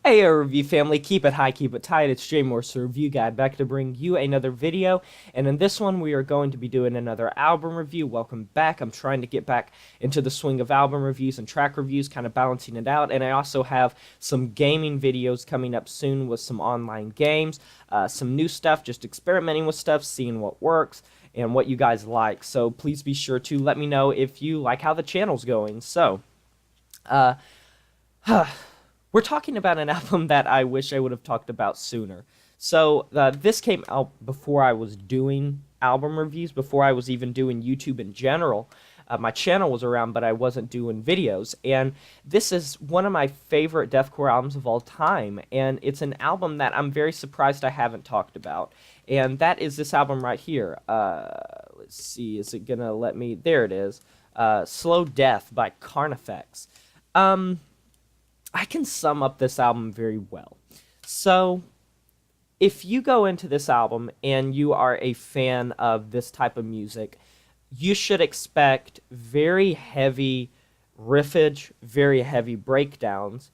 Hey, review family, keep it high, keep it tight. It's Jay Morse, the review guy, back to bring you another video. And in this one, we are going to be doing another album review. Welcome back. I'm trying to get back into the swing of album reviews and track reviews, kind of balancing it out. And I also have some gaming videos coming up soon with some online games, some new stuff, just experimenting with stuff, seeing what works and what you guys like. So please be sure to let me know if you like how the channel's going. So, uh, we're talking about an album that I wish I would have talked about sooner. So this came out before I was doing album reviews, before I was even doing YouTube in general. My channel was around, but I wasn't doing videos. And this is one of my favorite deathcore albums of all time. And it's an album that I'm very surprised I haven't talked about. And that is this album right here. Let's see, is it going to let me? There it is. Slow Death by Carnifex. I can sum up this album very well. So, if you go into this album and you are a fan of this type of music, you should expect very heavy riffage, very heavy breakdowns,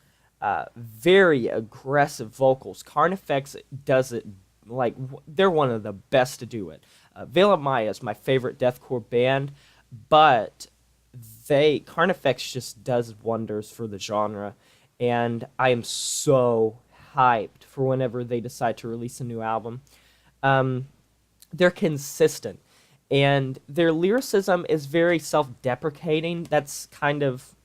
very aggressive vocals. Carnifex does it like they're one of the best to do it. Veil Maya is my favorite deathcore band, but Carnifex just does wonders for the genre. And I am so hyped for whenever they decide to release a new album. They're consistent, and their lyricism is very self-deprecating. That's kind of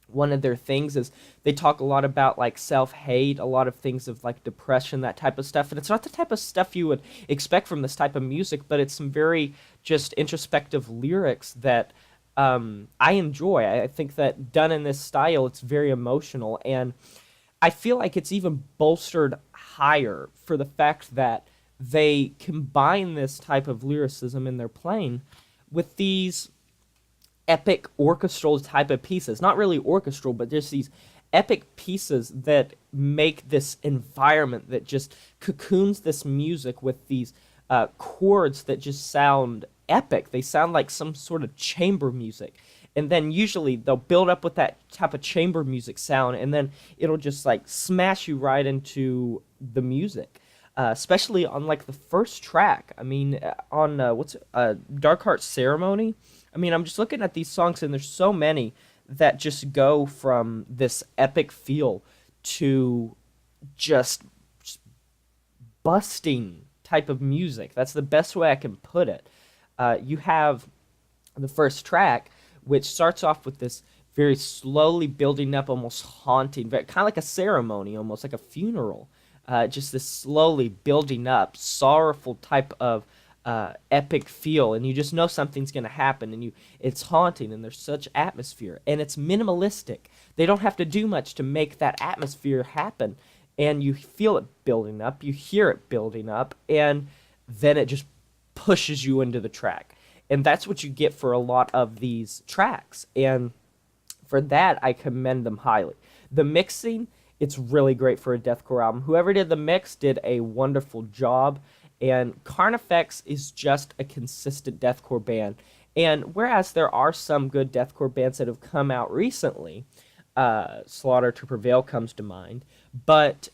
one of their things, is they talk a lot about like self-hate, a lot of things of like depression, that type of stuff. And it's not the type of stuff you would expect from this type of music, but it's some very just introspective lyrics that I enjoy. I think that done in this style, it's very emotional, and I feel like it's even bolstered higher for the fact that they combine this type of lyricism in their playing with these epic orchestral type of pieces. Not really orchestral, but just these epic pieces that make this environment that just cocoons this music with these chords that just sound epic. They sound like some sort of chamber music. And then usually they'll build up with that type of chamber music sound, and then it'll just like smash you right into the music. Especially on like the first track. I mean, on Dark Heart Ceremony. I mean, I'm just looking at these songs, and there's so many that just go from this epic feel to just busting type of music. That's the best way I can put it. You have the first track, which starts off with this very slowly building up, almost haunting, kind of like a ceremony, almost like a funeral. Just this slowly building up, sorrowful type of epic feel, and you just know something's going to happen, and it's haunting, and there's such atmosphere, and it's minimalistic. They don't have to do much to make that atmosphere happen, and you feel it building up, you hear it building up, and then it just pushes you into the track. And that's what you get for a lot of these tracks. And for that, I commend them highly. The mixing, it's really great for a deathcore album. Whoever did the mix did a wonderful job. And Carnifex is just a consistent deathcore band. And whereas there are some good deathcore bands that have come out recently, Slaughter to Prevail comes to mind, but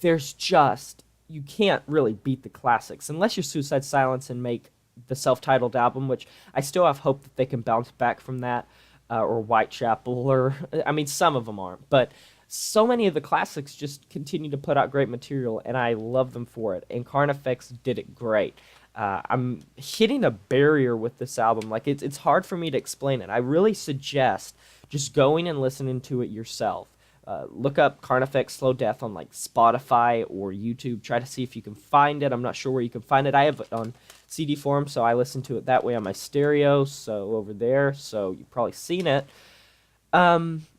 there's just, you can't really beat the classics unless you're Suicide Silence and make the self-titled album, which I still have hope that they can bounce back from that, or Whitechapel, or I mean, some of them aren't, but so many of the classics just continue to put out great material, and I love them for it. And Carnifex did it great. I'm hitting a barrier with this album. Like it's hard for me to explain it. I really suggest just going and listening to it yourself. Look up Carnifex Slow Death on like Spotify or YouTube. Try to see if you can find it. I'm not sure where you can find it. I have it on CD form, so I listen to it that way on my stereo. So over there, so you've probably seen it.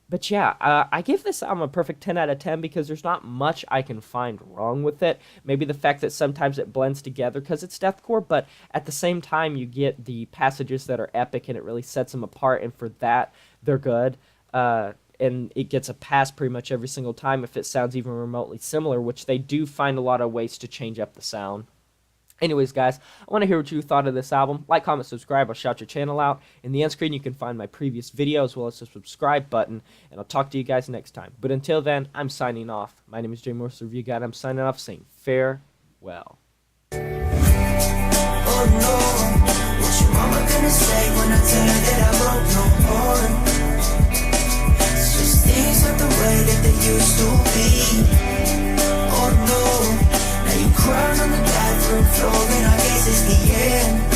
But yeah, I give this album a perfect 10 out of 10 because there's not much I can find wrong with it. Maybe the fact that sometimes it blends together because it's deathcore, but at the same time you get the passages that are epic and it really sets them apart, and for that, they're good. And it gets a pass pretty much every single time if it sounds even remotely similar, which they do find a lot of ways to change up the sound. Anyways, guys, I want to hear what you thought of this album. Like, comment, subscribe. I'll shout your channel out. In the end screen, you can find my previous video as well as the subscribe button. And I'll talk to you guys next time. But until then, I'm signing off. My name is Jay Morse, Review Guide. I'm signing off saying farewell. Oh no, what your mama gonna say when I tell her that I broke no heart? It's just things aren't the way that they used to be. Oh no, now you crying on the bathroom floor and I guess it's the end.